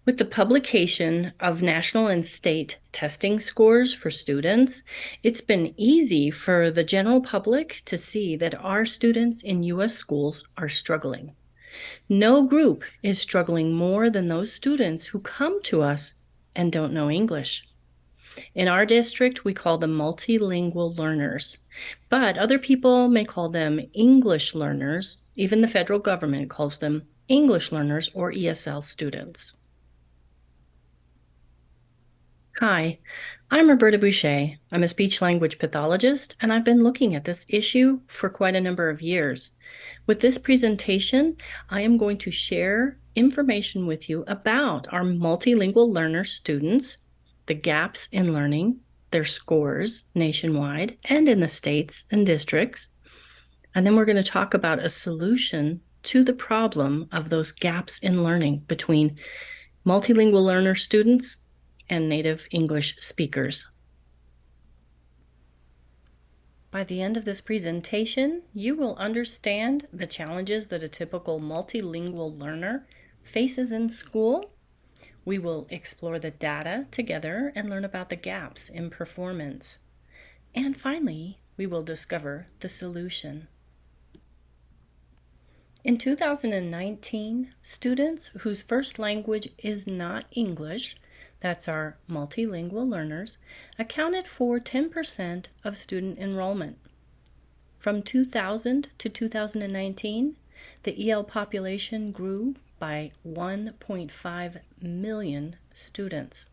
With the publication of national and state testing scores for students, it's been easy for the general public to see that our students in U.S. schools are struggling. No group is struggling more than those students who come to us and don't know English. In our district, we call them multilingual learners, but other people may call them English learners. Even the federal government calls them English learners or ESL students. Hi, I'm Roberta Boucher. I'm a speech language pathologist, and I've been looking at this issue for quite a number of years. With this presentation, I am going to share information with you about our multilingual learner students, the gaps in learning, their scores nationwide and in the states and districts. And then we're going to talk about a solution to the problem of those gaps in learning between multilingual learner students and native English speakers. By the end of this presentation, you will understand the challenges that a typical multilingual learner faces in school. We will explore the data together and learn about the gaps in performance. And finally, we will discover the solution. In 2019, students whose first language is not English, that's our multilingual learners, accounted for 10% of student enrollment. From 2000 to 2019, the EL population grew by 1.5 million students.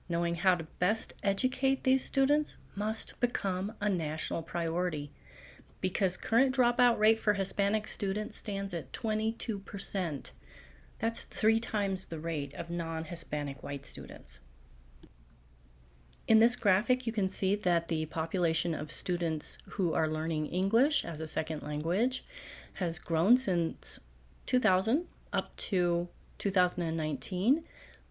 Knowing how to best educate these students must become a national priority, because current dropout rate for Hispanic students stands at 22%. That's 3 times the rate of non-Hispanic white students. In this graphic, you can see that the population of students who are learning English as a second language has grown since 2000 up to 2019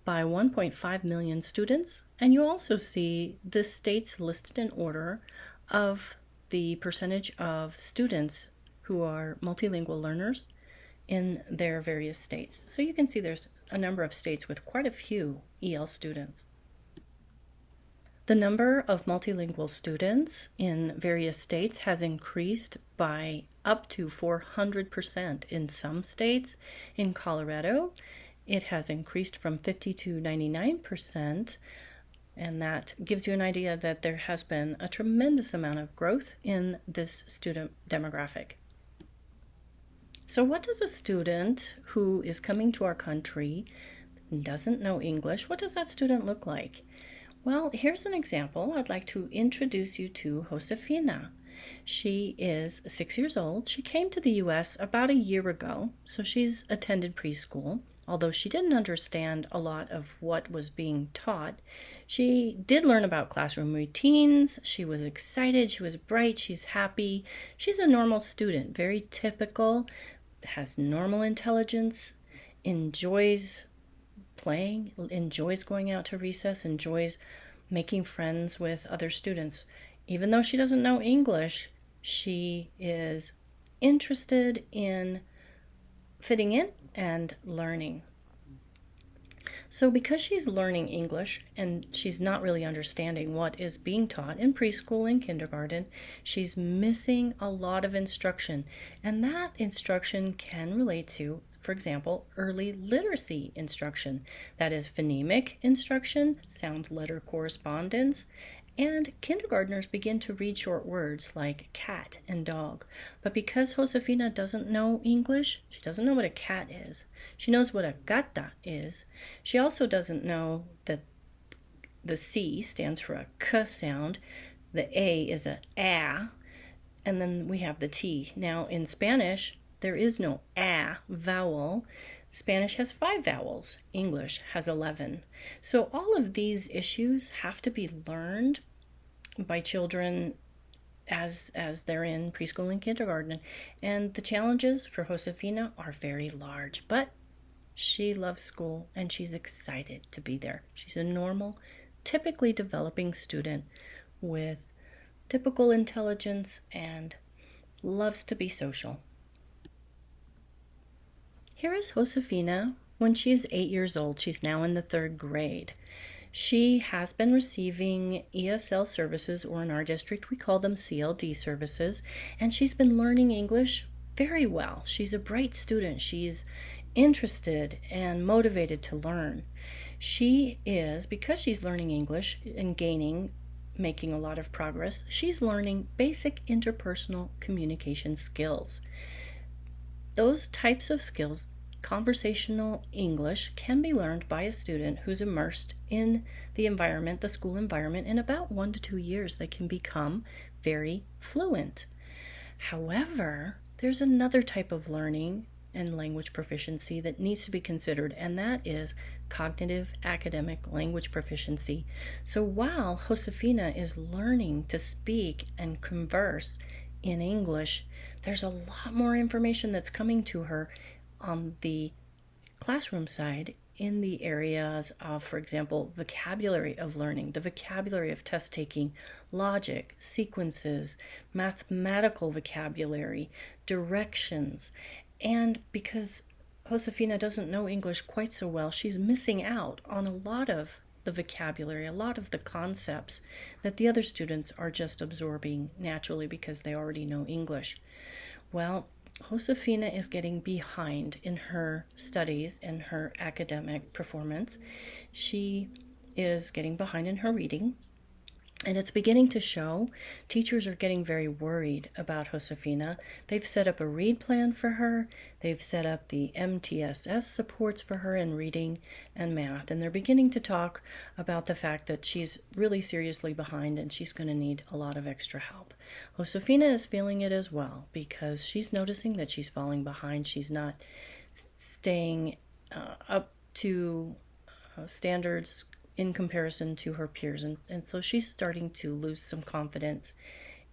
by 1.5 million students. And you also see the states listed in order of the percentage of students who are multilingual learners in their various states. So you can see there's a number of states with quite a few EL students. The number of multilingual students in various states has increased by up to 400% in some states. In Colorado, it has increased from 50 to 99%. And that gives you an idea that there has been a tremendous amount of growth in this student demographic. So what does a student who is coming to our country and doesn't know English, what does that student look like? Well, here's an example. I'd like to introduce you to Josefina. She is 6 years old. She came to the U.S. about a year ago, so she's attended preschool. Although she didn't understand a lot of what was being taught, she did learn about classroom routines. She was excited, she was bright, she's happy. She's a normal student, very typical, has normal intelligence, enjoys playing, enjoys going out to recess, enjoys making friends with other students. Even though she doesn't know English, she is interested in fitting in and learning. So because she's learning English and she's not really understanding what is being taught in preschool and kindergarten, she's missing a lot of instruction. And that instruction can relate to, for example, early literacy instruction. That is phonemic instruction, sound letter correspondence, and kindergartners begin to read short words like cat and dog. But because Josefina doesn't know English, she doesn't know what a cat is. She knows what a gata is. She also doesn't know that the C stands for a K sound. The A is a and then we have the T. Now in Spanish, there is no a vowel. Spanish has 5 vowels. English has 11. So all of these issues have to be learned by children as they're in preschool and kindergarten. And the challenges for Josefina are very large, but she loves school and she's excited to be there. She's a normal, typically developing student with typical intelligence and loves to be social. Here is Josefina when she is 8 years old. She's now in the 3rd grade. She has been receiving ESL services, or in our district we call them CLD services, and she's been learning English very well. She's a bright student. She's interested and motivated to learn. She is, because she's learning English and making a lot of progress, she's learning basic interpersonal communication skills. Those types of skills, conversational English, can be learned by a student who's immersed in the environment, the school environment. In about 1 to 2 years, they can become very fluent. However, there's another type of learning and language proficiency that needs to be considered, and that is cognitive academic language proficiency. So while Josefina is learning to speak and converse in English, there's a lot more information that's coming to her on the classroom side in the areas of, for example, vocabulary of learning, the vocabulary of test taking, logic, sequences, mathematical vocabulary, directions. And because Josefina doesn't know English quite so well, she's missing out on a lot of the vocabulary, a lot of the concepts that the other students are just absorbing naturally because they already know English. Well, Josefina is getting behind in her studies and her academic performance. She is getting behind in her reading, and it's beginning to show. Teachers are getting very worried about Josefina. They've set up a read plan for her. They've set up the MTSS supports for her in reading and math. And they're beginning to talk about the fact that she's really seriously behind and she's going to need a lot of extra help. Josefina is feeling it as well because she's noticing that she's falling behind. She's not staying up to standards in comparison to her peers, and so she's starting to lose some confidence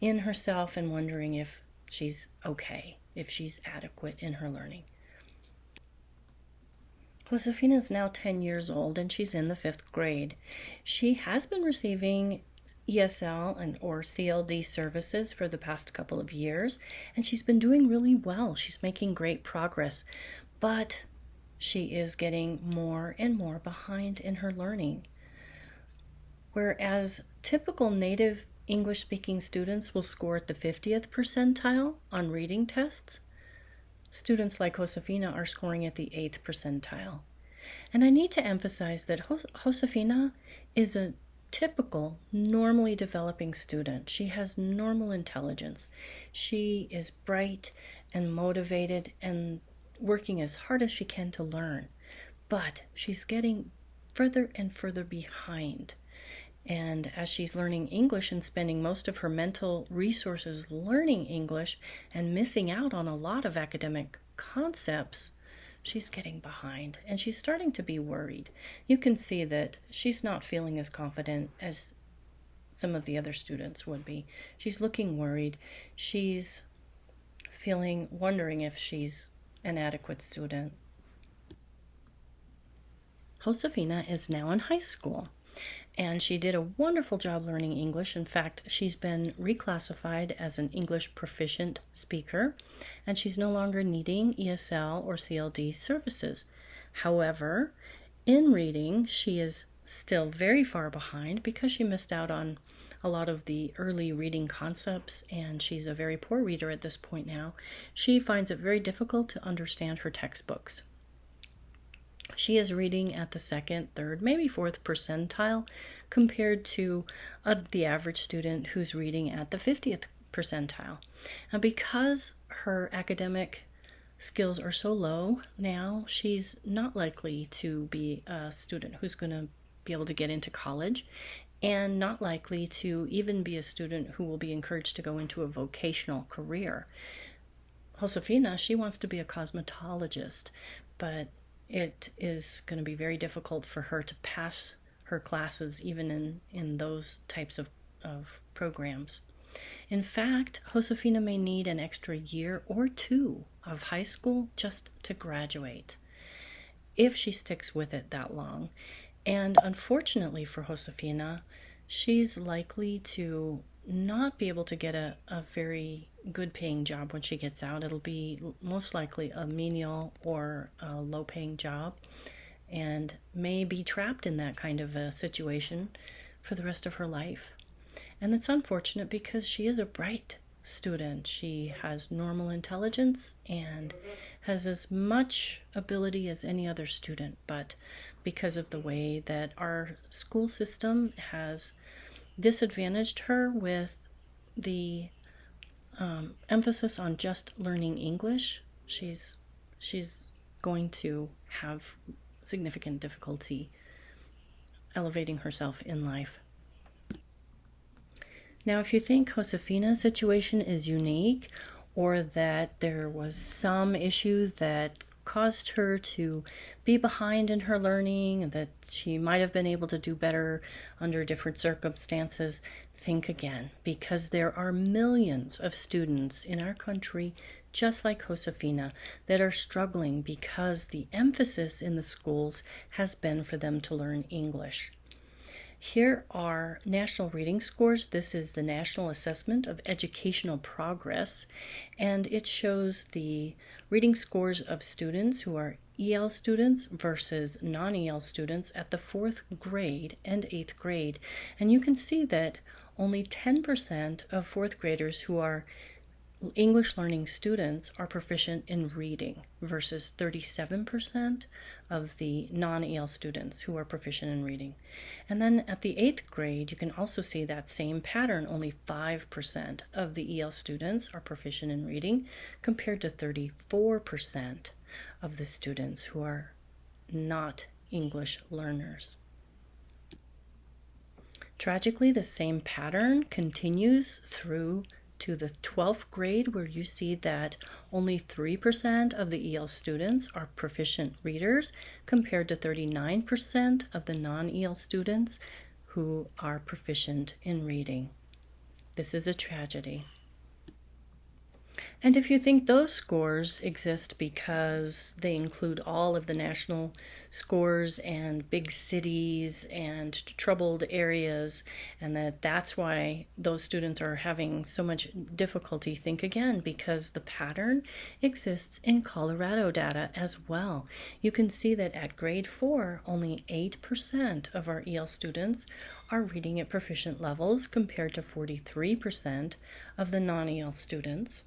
in herself and wondering if she's okay, if she's adequate in her learning. Josefina is now 10 years old and she's in the 5th grade. She has been receiving ESL or CLD services for the past couple of years, and she's been doing really well. She's making great progress, but she is getting more and more behind in her learning. Whereas typical native English-speaking students will score at the 50th percentile on reading tests, students like Josefina are scoring at the 8th percentile. And I need to emphasize that Josefina is a typical, normally developing student. She has normal intelligence. She is bright and motivated and working as hard as she can to learn, but she's getting further and further behind. And as she's learning English and spending most of her mental resources learning English and missing out on a lot of academic concepts, she's getting behind and she's starting to be worried. You can see that she's not feeling as confident as some of the other students would be. She's looking worried. She's wondering if she's an adequate student. Josefina is now in high school, and she did a wonderful job learning English. In fact, she's been reclassified as an English proficient speaker, and she's no longer needing ESL or CLD services. However, in reading, she is still very far behind because she missed out on a lot of the early reading concepts, and she's a very poor reader at this point now. She finds it very difficult to understand her textbooks. She is reading at the 2nd, 3rd, maybe 4th percentile compared to the average student who's reading at the 50th percentile. And because her academic skills are so low now, she's not likely to be a student who's going to be able to get into college, and not likely to even be a student who will be encouraged to go into a vocational career. Josefina, she wants to be a cosmetologist, but it is going to be very difficult for her to pass her classes even in those types of programs. In fact, Josefina may need an extra year or 2 of high school just to graduate, if she sticks with it that long. And unfortunately for Josefina, she's likely to not be able to get a very good paying job when she gets out. It'll be most likely a menial or a low paying job, and may be trapped in that kind of a situation for the rest of her life. And it's unfortunate because she is a bright student. She has normal intelligence and has as much ability as any other student, but because of the way that our school system has disadvantaged her with the emphasis on just learning English, she's going to have significant difficulty elevating herself in life. Now, if you think Josefina's situation is unique, or that there was some issue that caused her to be behind in her learning, that she might have been able to do better under different circumstances, think again, because there are millions of students in our country just like Josefina that are struggling because the emphasis in the schools has been for them to learn English. Here are national reading scores. This is the National Assessment of Educational Progress, and it shows the reading scores of students who are EL students versus non-EL students at the 4th grade and 8th grade. And you can see that only 10% of 4th graders who are English learning students are proficient in reading versus 37% of the non-EL students who are proficient in reading. And then at the 8th grade, you can also see that same pattern. Only 5% of the EL students are proficient in reading compared to 34% of the students who are not English learners. Tragically, the same pattern continues through to the 12th grade, where you see that only 3% of the EL students are proficient readers compared to 39% of the non-EL students who are proficient in reading. This is a tragedy. And if you think those scores exist because they include all of the national scores and big cities and troubled areas, and that's why those students are having so much difficulty, think again, because the pattern exists in Colorado data as well. You can see that at grade 4, only 8% of our EL students are reading at proficient levels compared to 43% of the non-EL students.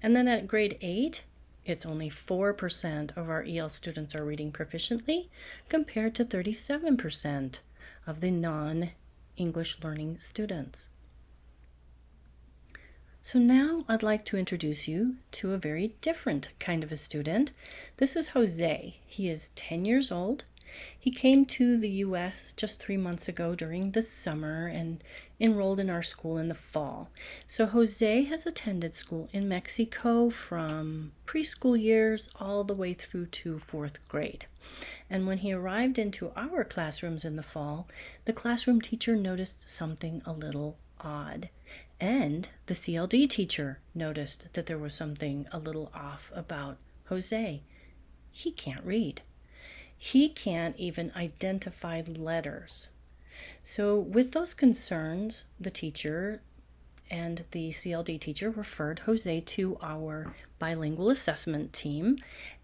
And then at grade 8, it's only 4% of our EL students are reading proficiently compared to 37% of the non-English learning students. So now I'd like to introduce you to a very different kind of a student. This is Jose. He is 10 years old. He came to the U.S. just 3 months ago during the summer and enrolled in our school in the fall. So Jose has attended school in Mexico from preschool years all the way through to 4th grade. And when he arrived into our classrooms in the fall, the classroom teacher noticed something a little odd. And the CLD teacher noticed that there was something a little off about Jose. He can't read. He can't even identify letters. So with those concerns, the teacher and the CLD teacher referred Jose to our bilingual assessment team.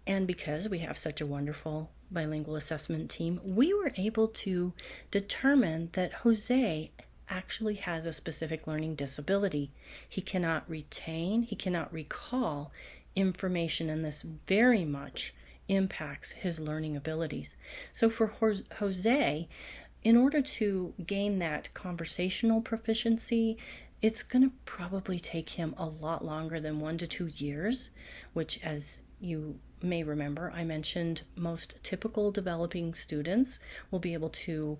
And because we have such a wonderful bilingual assessment team, we were able to determine that Jose actually has a specific learning disability. He cannot retain, he cannot recall information, and this very much impacts his learning abilities. So for Jose, in order to gain that conversational proficiency, it's going to probably take him a lot longer than 1 to 2 years, which, as you may remember, I mentioned most typical developing students will be able to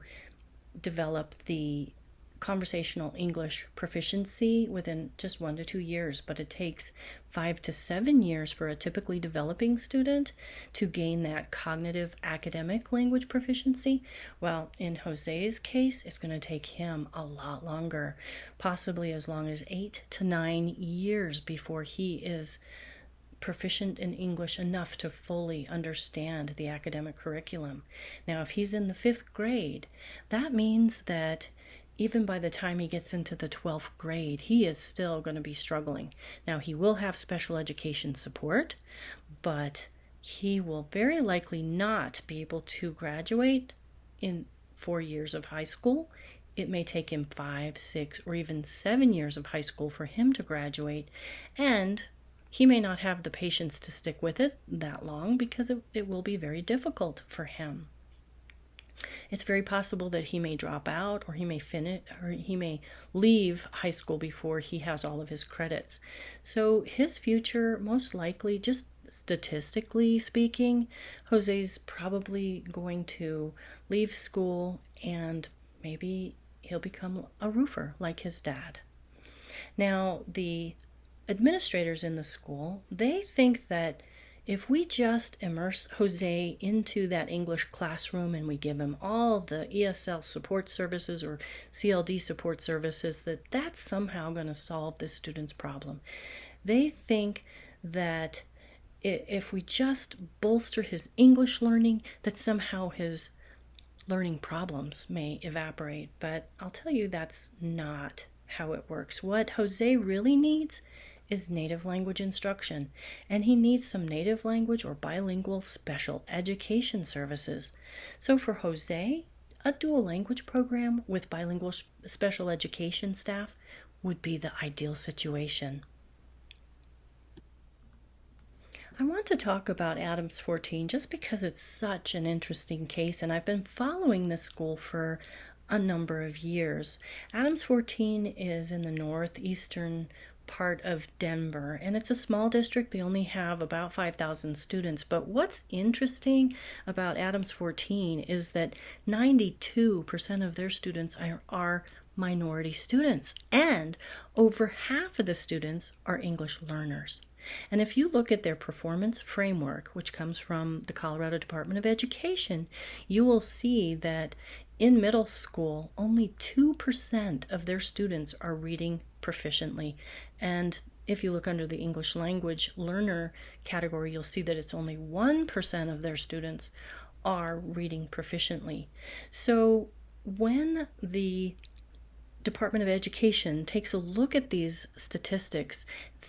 develop the conversational English proficiency within just 1 to 2 years, but it takes 5 to 7 years for a typically developing student to gain that cognitive academic language proficiency. Well, in Jose's case, it's going to take him a lot longer, possibly as long as 8 to 9 years before he is proficient in English enough to fully understand the academic curriculum. Now, if he's in the 5th grade, that means that even by the time he gets into the 12th grade, he is still going to be struggling. Now, he will have special education support, but he will very likely not be able to graduate in 4 years of high school. It may take him 5, 6, or even 7 years of high school for him to graduate, and he may not have the patience to stick with it that long because it will be very difficult for him. It's very possible that he may drop out, or he may finish, or he may leave high school before he has all of his credits. So his future, most likely, just statistically speaking, Jose's probably going to leave school and maybe he'll become a roofer like his dad. Now, the administrators in the school, they think that if we just immerse Jose into that English classroom and we give him all the ESL support services or CLD support services, that's somehow going to solve this student's problem. They think that if we just bolster his English learning, that somehow his learning problems may evaporate. But I'll tell you, that's not how it works. What Jose really needs is native language instruction, and he needs some native language or bilingual special education services. So for Jose, a dual language program with bilingual special education staff would be the ideal situation. I want to talk about Adams 14 just because it's such an interesting case, and I've been following this school for a number of years. Adams 14 is in the northeastern part of Denver, and it's a small district. They only have about 5,000 students. But what's interesting about Adams 14 is that 92% of their students are minority students, and over half of the students are English learners. And if you look at their performance framework, which comes from the Colorado Department of Education, you will see that in middle school, only 2% of their students are reading proficiently. And if you look under the English language learner category, you'll see that it's only 1% of their students are reading proficiently. So when the Department of Education takes a look at these statistics,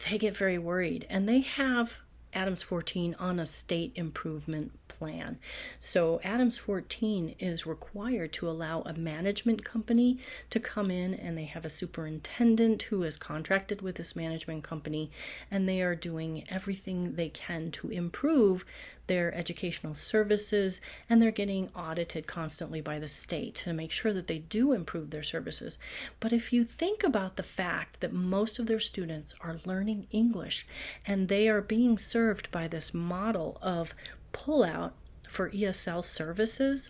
they get very worried, and they have Adams 14 on a state improvement plan. So Adams 14 is required to allow a management company to come in, and they have a superintendent who is contracted with this management company, and they are doing everything they can to improve their educational services, and they're getting audited constantly by the state to make sure that they do improve their services. But if you think about the fact that most of their students are learning English and they are being served by this model of pullout for ESL services,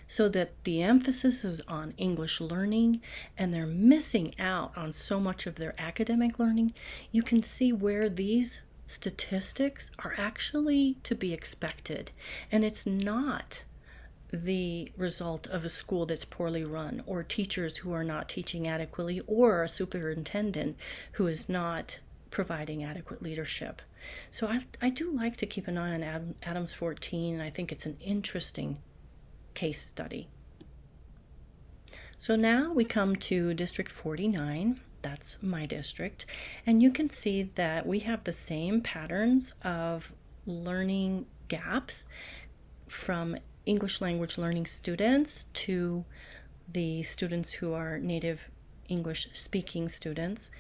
so that the emphasis is on English learning and they're missing out on so much of their academic learning, you can see where these statistics are actually to be expected. And it's not the result of a school that's poorly run, or teachers who are not teaching adequately, or a superintendent who is not providing adequate leadership. So I do like to keep an eye on Adams 14, and I think it's an interesting case study. So now we come to District 49. That's my district, and you can see that we have the same patterns of learning gaps from English language learning students to the students who are native English speaking students.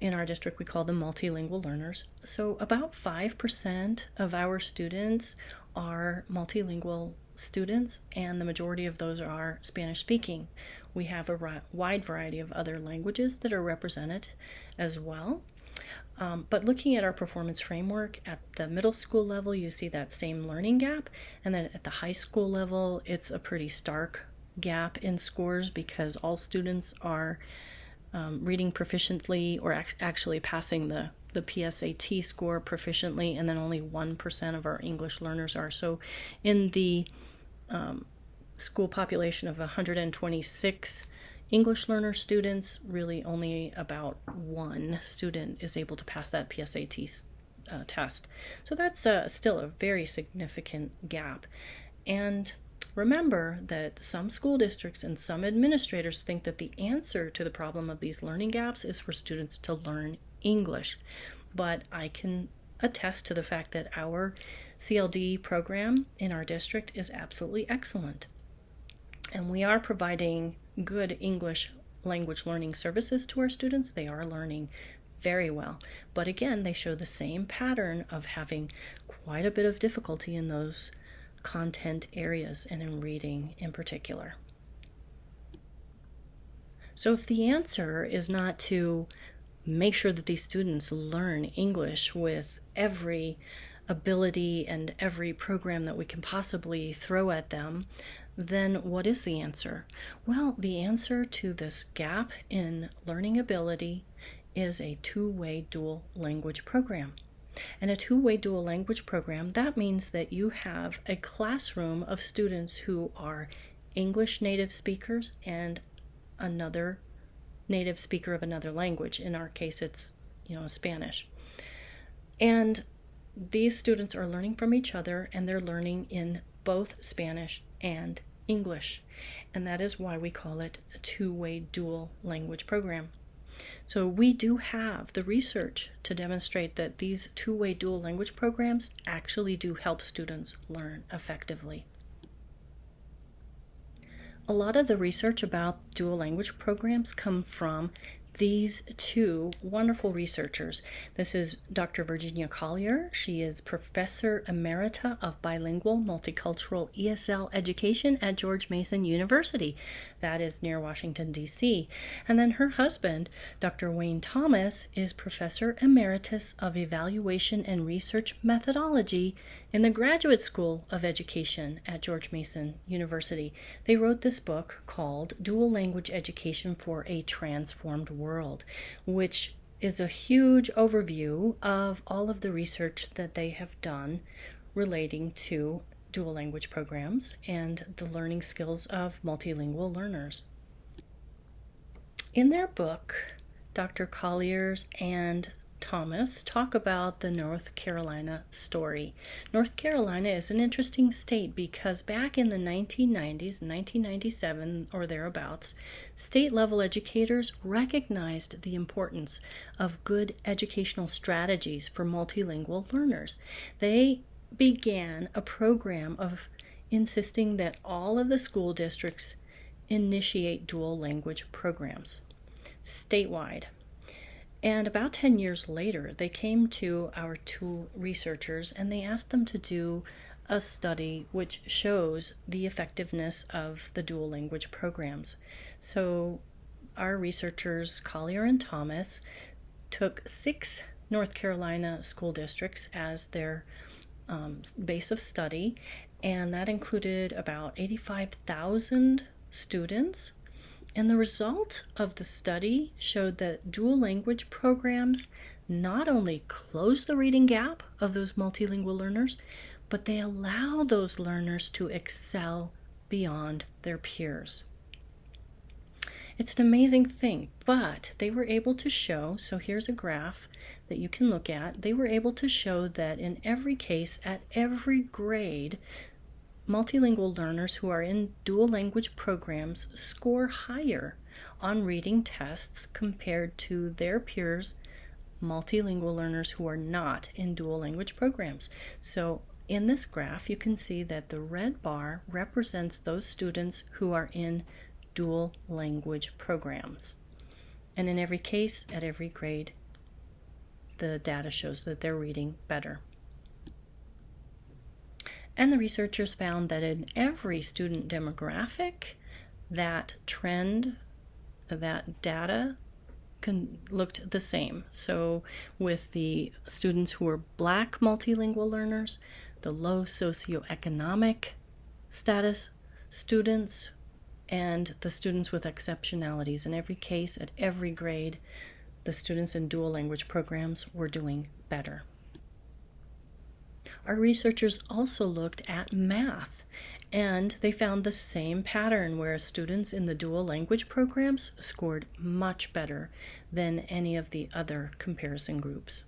In our district, we call them multilingual learners. So about 5% of our students are multilingual students, and the majority of those are Spanish speaking. We have a wide variety of other languages that are represented as well. But looking at our performance framework at the middle school level, you see that same learning gap. And then at the high school level, it's a pretty stark gap in scores because all students are reading proficiently, or actually passing the PSAT score proficiently, and then only 1% of our English learners are. So in the school population of 126 English learner students, really only about one student is able to pass that PSAT test. So that's still a very significant gap. And Remember that some school districts and some administrators think that the answer to the problem of these learning gaps is for students to learn English. But I can attest to the fact that our CLD program in our district is absolutely excellent. And we are providing good English language learning services to our students. They are learning very well. But again, they show the same pattern of having quite a bit of difficulty in those content areas and in reading in particular. So if the answer is not to make sure that these students learn English with every ability and every program that we can possibly throw at them, then what is the answer? Well, the answer to this gap in learning ability is a two-way dual language program. And a two-way dual language program, that means that you have a classroom of students who are English native speakers and another native speaker of another language. In our case, it's Spanish. And these students are learning from each other, and they're learning in both Spanish and English. And that is why we call it a two-way dual language program. So we do have the research to demonstrate that these two-way dual language programs actually do help students learn effectively. A lot of the research about dual language programs come from these two wonderful researchers. This is Dr. Virginia Collier. She is Professor Emerita of Bilingual Multicultural ESL Education at George Mason University. That is near Washington, D.C. And then her husband, Dr. Wayne Thomas, is Professor Emeritus of Evaluation and Research Methodology in the Graduate School of Education at George Mason University. They wrote this book called Dual Language Education for a Transformed World, which is a huge overview of all of the research that they have done relating to dual language programs and the learning skills of multilingual learners. In their book, Dr. Colliers and Thomas talk about the North Carolina story. North Carolina is an interesting state because back in the 1990s, 1997 or thereabouts, state-level educators recognized the importance of good educational strategies for multilingual learners. They began a program of insisting that all of the school districts initiate dual language programs statewide. And about 10 years later, they came to our two researchers and they asked them to do a study which shows the effectiveness of the dual language programs. So our researchers, Collier and Thomas, took 6 North Carolina school districts as their base of study, and that included about 85,000 students. And the result of the study showed that dual language programs not only close the reading gap of those multilingual learners, but they allow those learners to excel beyond their peers. It's an amazing thing, but they were able to show, so here's a graph that you can look at, they were able to show that in every case, at every grade, multilingual learners who are in dual language programs score higher on reading tests compared to their peers, multilingual learners who are not in dual language programs. So in this graph, you can see that the red bar represents those students who are in dual language programs. And in every case, at every grade, the data shows that they're reading better. And the researchers found that in every student demographic, that trend, that data looked the same. So with the students who were Black multilingual learners, the low socioeconomic status students, and the students with exceptionalities. In every case, at every grade, the students in dual language programs were doing better. Our researchers also looked at math, and they found the same pattern where students in the dual language programs scored much better than any of the other comparison groups.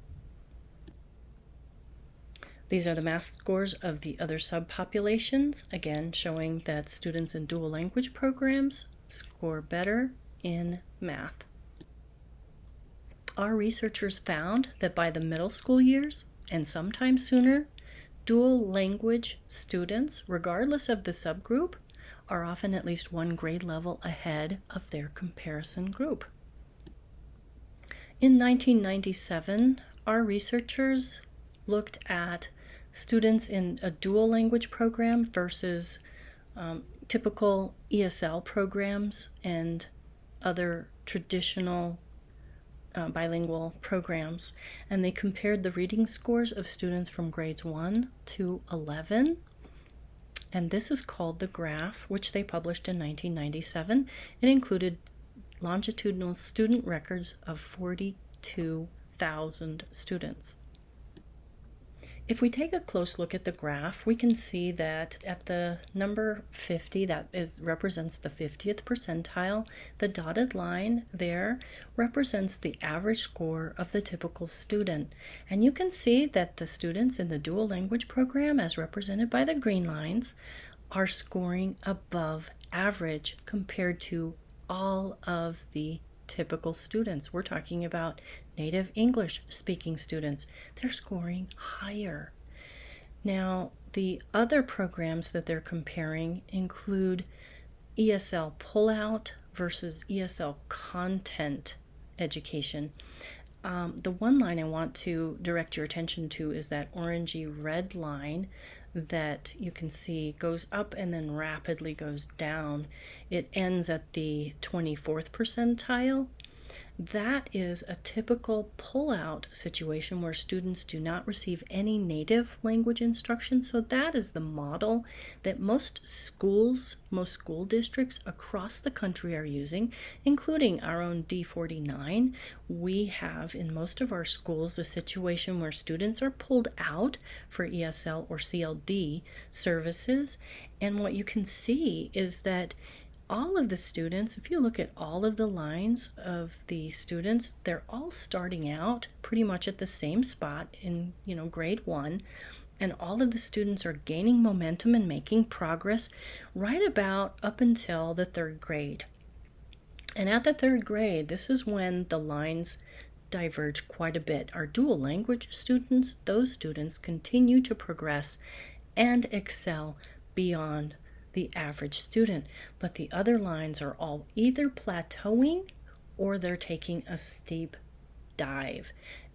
These are the math scores of the other subpopulations, again showing that students in dual language programs score better in math. Our researchers found that by the middle school years, and sometimes sooner, dual language students, regardless of the subgroup, are often at least one grade level ahead of their comparison group. In 1997, our researchers looked at students in a dual language program versus typical ESL programs and other traditional bilingual programs, and they compared the reading scores of students from grades 1 to 11, and this is called the graph, which they published in 1997. It included longitudinal student records of 42,000 students. If we take a close look at the graph, we can see that at the number 50, represents the 50th percentile, the dotted line there represents the average score of the typical student. And you can see that the students in the dual language program, as represented by the green lines, are scoring above average compared to all of the typical students. We're talking about native English speaking students. They're scoring higher. Now, the other programs that they're comparing include ESL pullout versus ESL content education. The one line I want to direct your attention to is that orangey red line that you can see goes up and then rapidly goes down. It ends at the 24th percentile. That is a typical pullout situation where students do not receive any native language instruction. So that is the model that most schools, most school districts across the country are using, including our own D49. We have in most of our schools a situation where students are pulled out for ESL or CLD services. And what you can see is that all of the students, if you look at all of the lines of the students, they're all starting out pretty much at the same spot in, grade 1. And all of the students are gaining momentum and making progress right about up until the 3rd grade. And at the 3rd grade, this is when the lines diverge quite a bit. Our dual language students, those students continue to progress and excel beyond the average student, but the other lines are all either plateauing or they're taking a steep dive.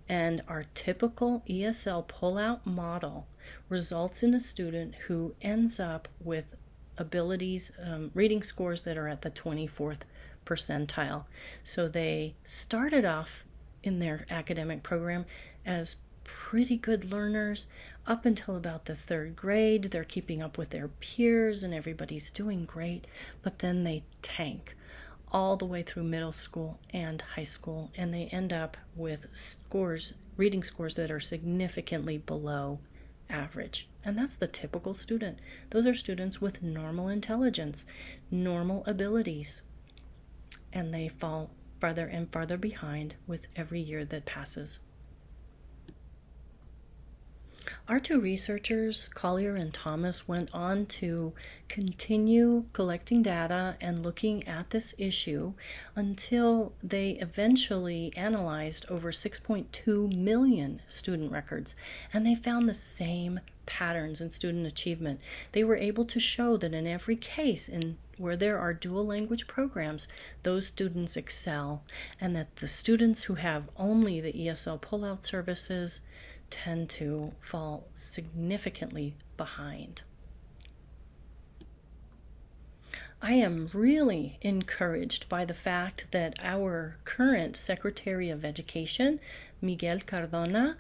And our typical ESL pullout model results in a student who ends up with abilities, reading scores that are at the 24th percentile. So they started off in their academic program as pretty good learners up until about the 3rd grade. They're keeping up with their peers and everybody's doing great, but then they tank all the way through middle school and high school, and they end up with scores, reading scores that are significantly below average. And that's the typical student. Those are students with normal intelligence, normal abilities, and they fall farther and farther behind with every year that passes. Our two researchers, Collier and Thomas, went on to continue collecting data and looking at this issue until they eventually analyzed over 6.2 million student records, and they found the same patterns in student achievement. They were able to show that in every case where there are dual language programs, those students excel, and that the students who have only the ESL pullout services tend to fall significantly behind. I am really encouraged by the fact that our current Secretary of Education, Miguel Cardona,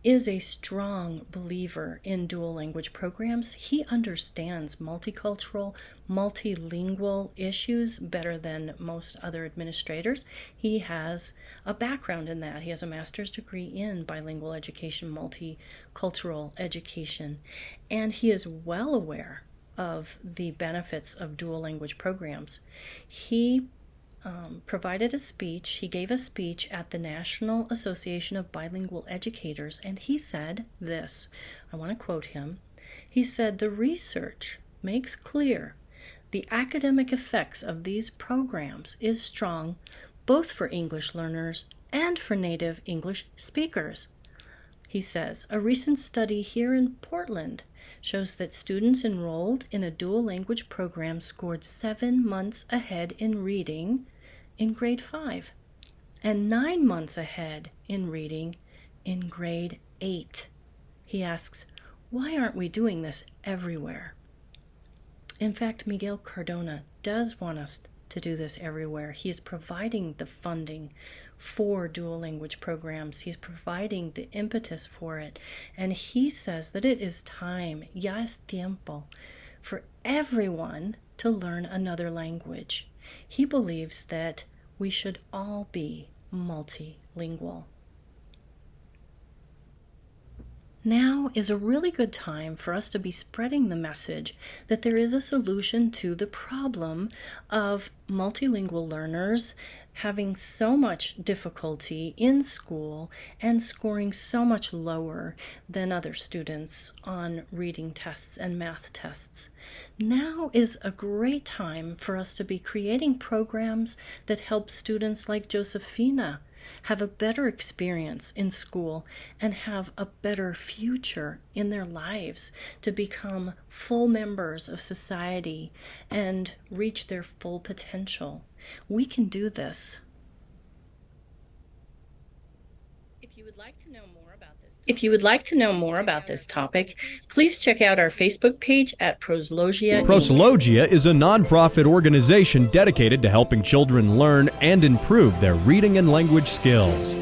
is a strong believer in dual language programs. He understands multicultural, multilingual issues better than most other administrators. He has a background in that. He has a master's degree in bilingual education, multicultural education, and he is well aware of the benefits of dual language programs. He provided a speech. He gave a speech at the National Association of Bilingual Educators, and he said this. I want to quote him. He said, "The research makes clear the academic effects of these programs is strong both for English learners and for native English speakers." He says, "A recent study here in Portland shows that students enrolled in a dual language program scored 7 months ahead in reading in grade 5 and 9 months ahead in reading in grade 8. He asks, why aren't we doing this everywhere? In fact, Miguel Cardona does want us to do this everywhere. He is providing the funding for dual language programs. He's providing the impetus for it. And he says that it is time, ya es tiempo, for everyone to learn another language. He believes that we should all be multilingual. Now is a really good time for us to be spreading the message that there is a solution to the problem of multilingual learners having so much difficulty in school and scoring so much lower than other students on reading tests and math tests. Now is a great time for us to be creating programs that help students like Josephina have a better experience in school and have a better future in their lives to become full members of society and reach their full potential. We can do this. If you would like to know more about this topic, please check out our Facebook page at Proslogia. Proslogia is a nonprofit organization dedicated to helping children learn and improve their reading and language skills.